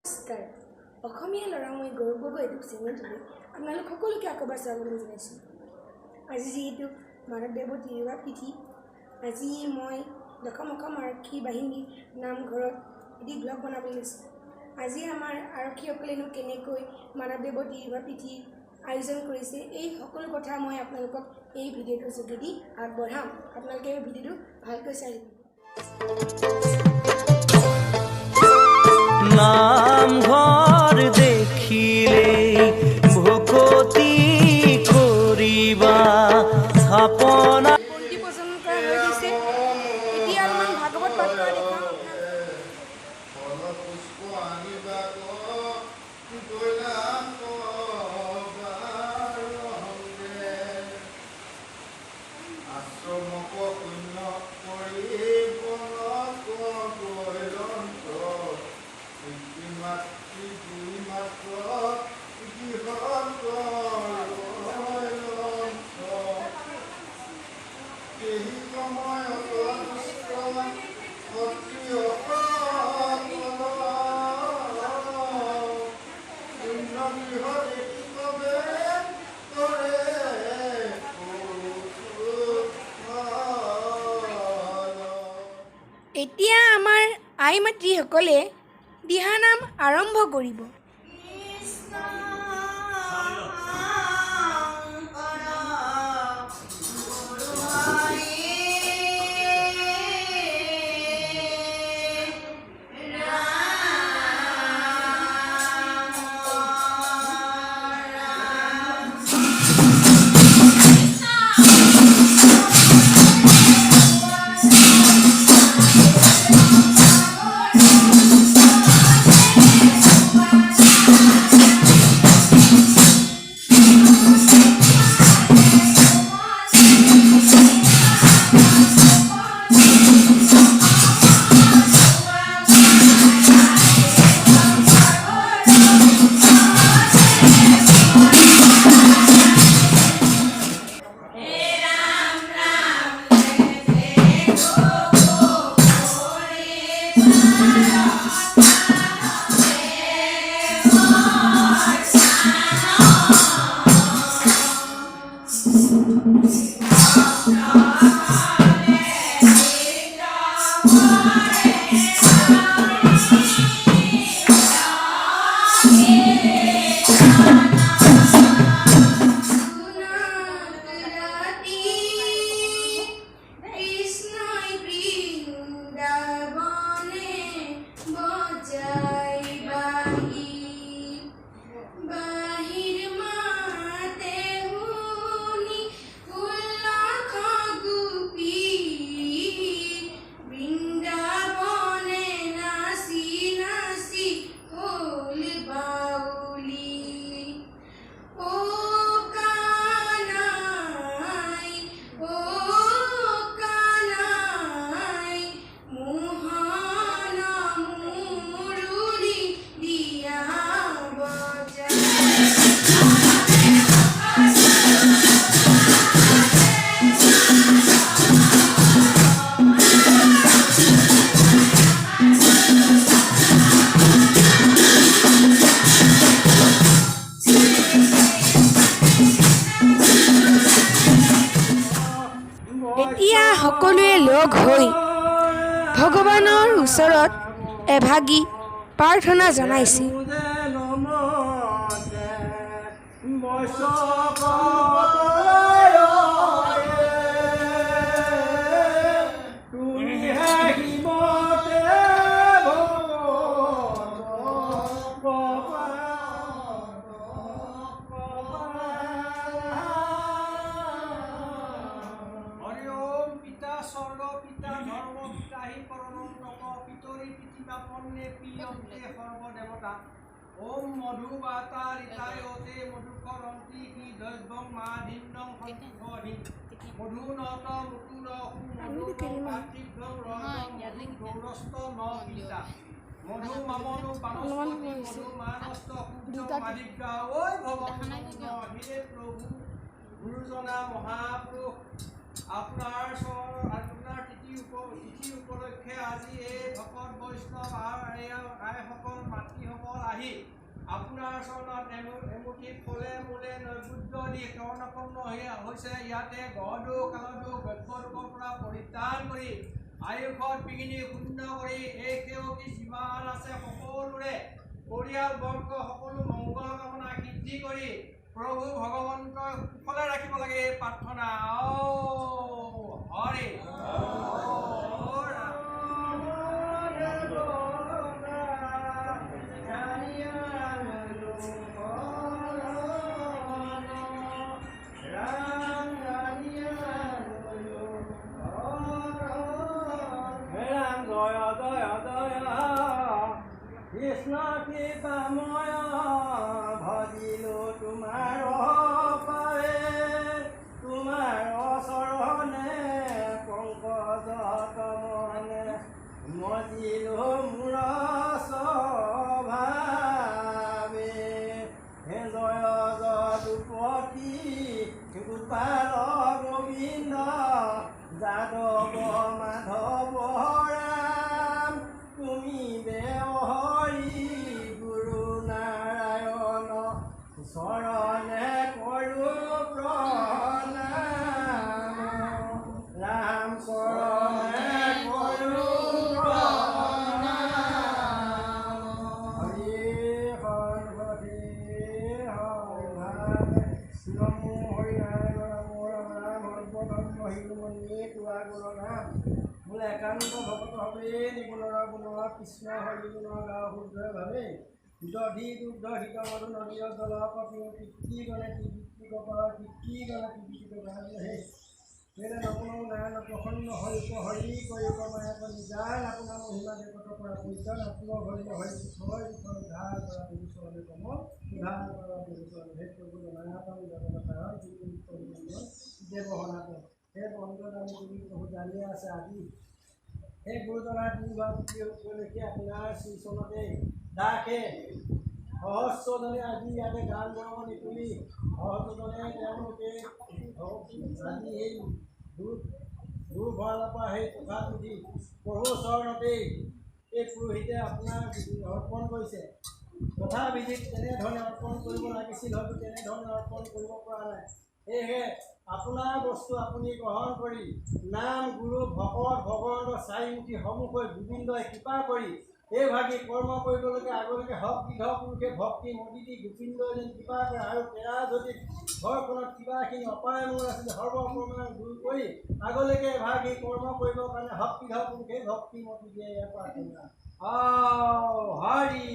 নমস্কাৰ অসমীয়া ল'ৰা মই গৌৰৱ গগৈ ইউটিউব চেনেলটোলৈ আপোনালোক সকলোকে আকবাৰ স্বাগতম জনাইছোঁ। আজি যিহেতু মাধৱদেৱৰ তিৰুভাৱ তিথি, আজি মই দশম আৰক্ষী বাহিনীৰ নামঘৰত এটি ব্লগ বনাবলৈ লৈছোঁ। আজি আমাৰ আৰক্ষীসকলেনো কেনেকৈ মাধৱদেৱৰ তিৰুভাৱ তিথি আয়োজন কৰিছে, এই সকলো কথা মই আপোনালোকক এই ভিডিঅ'টোৰ যোগেদি আগবঢ়াম। আপোনালোকে এই ভিডিঅ'টো ভালকৈ চাই দিব। নামঘৰ দেখিলে ভকতি কৰিবা স্থাপনা পন্থী প্ৰচলন কৰা হৈ গৈছে। এতিয়া অলপমান ভাগৱত পাঠ কৰা দেখাম এতিয়া আমাৰ আই মাতৃসকলে দিহানাম আৰম্ভ কৰিব। এতিয়া সকলোৱে লগ হৈ ভগৱানৰ ওচৰত এভাগি প্ৰাৰ্থনা জনাইছে। ओम मधुबातारितायोते मधुकरन्ति हि दैवं माधिन्नं संसुधि मधुनत मुकुरहु मधुपातिभ्यं रजं मधुरस्त न पिता मधु मामनु बानस्पति मधु मानस्त कुब्जं मादिव्या ओय भगवान হে प्रभु गुरुजना महापुरुष আপোনাৰ তিথি উপলক্ষে আজি এই ভকত বৈষ্ণৱ আইসকল মাতৃসকল আপোনাৰ চৰণত এমুঠি ফলে মূলে নৈবুদ্ধ দি কৰ্ণপন্ন হৈছে ইয়াতে গহদু কালদু গভ্যদুখৰ পৰা পৰিত্ৰাণ কৰি আয়ুষত বিঘিনি শূন্য কৰি এই সেৱকী যিমান আছে সকলোৰে পৰিয়াল বৰ্গ সকলো মংগল কামনা সিদ্ধি কৰি প্ৰভু ভগৱন্তক কুশলে ৰাখিব লাগে এই প্ৰাৰ্থনা। হৰি কৃষ্ণ কৃপাময় ভজিলো তোমাৰ পাৰে তোমাৰ চৰণে পংকজ তমনে মজিলো মোৰ স্বভাৱে হে জয় যদুপতি গোপাল গোবিন্দ যাদৱ মাধৱ ৰাম তুমি দেৱ হৰি গুৰু নাৰায়ণ চৰণে কৰো প্ৰণাম ৰাম চৰণে কৰো প্ৰণাম হৰি হৰি নমো হৰি নাৰায়ণ ৰাম সৰ্বধৰ্ম হিন্দু তোৱা গুৰু নাম বোলে একান্ত ভকত হবে নিগুণৰ গুণৰ কৃষ্ণ হৰি গুণৰ গাঁও শুদ্ধভাৱে দধি দুগ্ধ হিত মধু নদীয় জল কপিও পিতৃগণে কৃতিকৰ পিতৃগণে কৃতিকহে সেয়ে নগুণ নাৰায়ণ প্ৰসন্ন হৈ উপহৰি কৰি মায়াক নিজান আপোনাৰ মহিমা দেৱত পৰা পৰিজন আপোনাৰ হৰি হৰি হয় উদ্ধাৰ কৰা পুৰুষলৈ কম উদ্ধাৰ কৰা পুৰুষলৈ হে প্ৰভু জনাতন জগন্নাথ দেৱ সনাতন হে বন্ধন আমি তুমি বহু জানিয়ে আছে আজি সেই গুৰুজনাৰ তিনিভাৱ উপলক্ষে আপোনাৰ শ্ৰীচৰণতে দাসে সহস্ৰজনে আজি ইয়াতে গান বৰঙণি তুলি সহস্ৰজনে তেওঁলোকে আজি এই দূৰ ভঁৰালৰ পৰা সেই প্ৰসাদ উঠি প্ৰভু চৰণতেই এই পুৰোহিতে আপোনাৰ অৰ্পণ কৰিছে। তথাবিধিত তেনেধৰণে অৰ্পণ কৰিব লাগিছিল, হয়তো তেনেধৰণে অৰ্পণ কৰিব পৰা নাই। সেয়েহে আপোনাৰ বস্তু আপুনি গ্ৰহণ কৰি নাম গুৰু ভকত ভগৱন্তৰ চাৰিমুখী সন্মুখ হৈ গোবিন্দই কৃপা কৰি এই ভাগি কৰ্ম কৰিবলৈকে আগলৈকে হক বিধ পুৰুষে ভক্তি মতি দি গোবিন্দই যেন কৃপা কৰে আৰু তেৰা যদি ঘৰখনত কিবাখিনি অপায় মূল আছিলে সৰ্বপ্ৰমাণ দূৰ কৰি আগলৈকে ভাগি কৰ্ম কৰিবৰ কাৰণে হক বিধ পুৰুষে ভক্তি মতি দিয়ে ইয়াৰ প্ৰাৰ্থনা। হৰি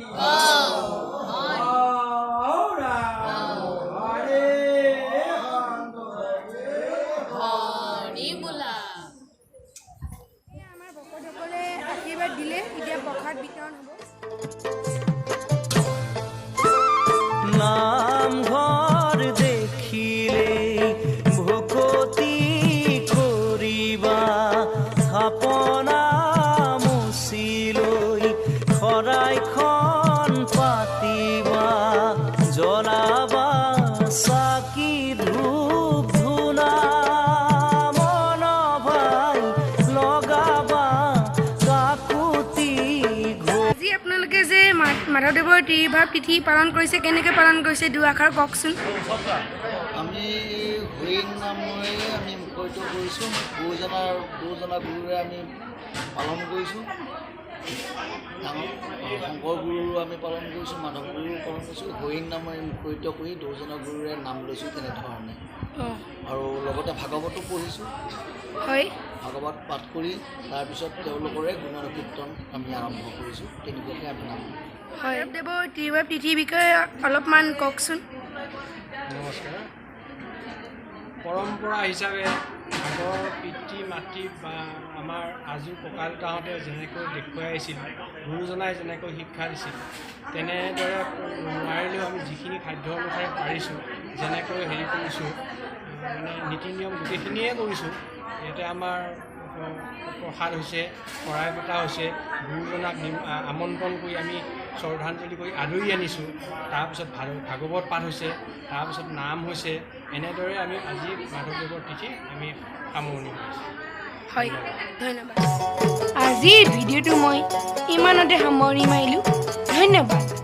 আশীৰ্বাদ দিলে এতিয়া প্ৰসাদ বিতৰণ হ'ব। নামঘৰ দেখিলে ভকতি কৰিবা স্থাপনা মুচি লৈ শৰাইখন পাতিবা জ্বলাবা চাকি ধূপ ধূনা মন ভাই লগাবা কাকুতি। আজি আপোনালোকে যে মাধৱদেৱৰ তিৰুভাৱ তিথি পালন কৰিছে, কেনেকৈ পালন কৰিছে দুআষাৰ কওকচোন। আমি হৰিণ নামেৰে আমি মুখৰিত কৰিছোঁ, দুজনা গুৰুৰে আমি পালন কৰিছোঁ। শংকৰ গুৰুৰো আমি পালন কৰিছোঁ, মাধৱ গুৰুৰো পালন কৰিছোঁ। হৰিণ নামেৰে মুখৰিত কৰি দুজনা গুৰুৰে নাম লৈছোঁ তেনেধৰণে। আৰু লগতে ভাগৱতো পঢ়িছোঁ। হয়, ভাগৱত পাঠ কৰি তাৰপিছত তেওঁলোকৰে গুণকীৰ্তন আমি আৰম্ভ কৰিছোঁ। তেনেকুৱাকৈ আমি নাম হয়। মাধৱদেৱৰ তিৰুভাৱ তিথিৰ বিষয়ে অলপমান কওকচোন। নমস্কাৰ। পৰম্পৰা হিচাপে আগৰ পিতৃ মাতৃ বা আমাৰ আজো ককা দেউতাহঁতে যেনেকৈ দেখুৱাই আহিছিল, গুৰুজনাই যেনেকৈ শিক্ষা দিছিল, তেনেদৰে নোৱাৰিলেও আমি যিখিনি খাদ্য অনুসাৰে পাৰিছোঁ, যেনেকৈ হেৰি কৰিছোঁ, মানে নীতি নিয়ম গোটেইখিনিয়ে কৰিছোঁ। ইয়াতে আমাৰ প্ৰসাদ হৈছে, শৰাই পতা হৈছে, গুৰুজনাক আমন্ত্ৰণ কৰি আমি শ্ৰদ্ধাঞ্জলি কৰি আদৰি আনিছোঁ। তাৰপিছত ভাগৱত পাঠ হৈছে, তাৰপিছত নাম হৈছে। এনেদৰে আমি আজি মাধৱদেৱৰ তিথি আমি সামৰণি কৰিছোঁ। হয়, ধন্যবাদ। আজিৰ ভিডিঅ'টো মই ইমানতে সামৰি মাৰিলোঁ। ধন্যবাদ।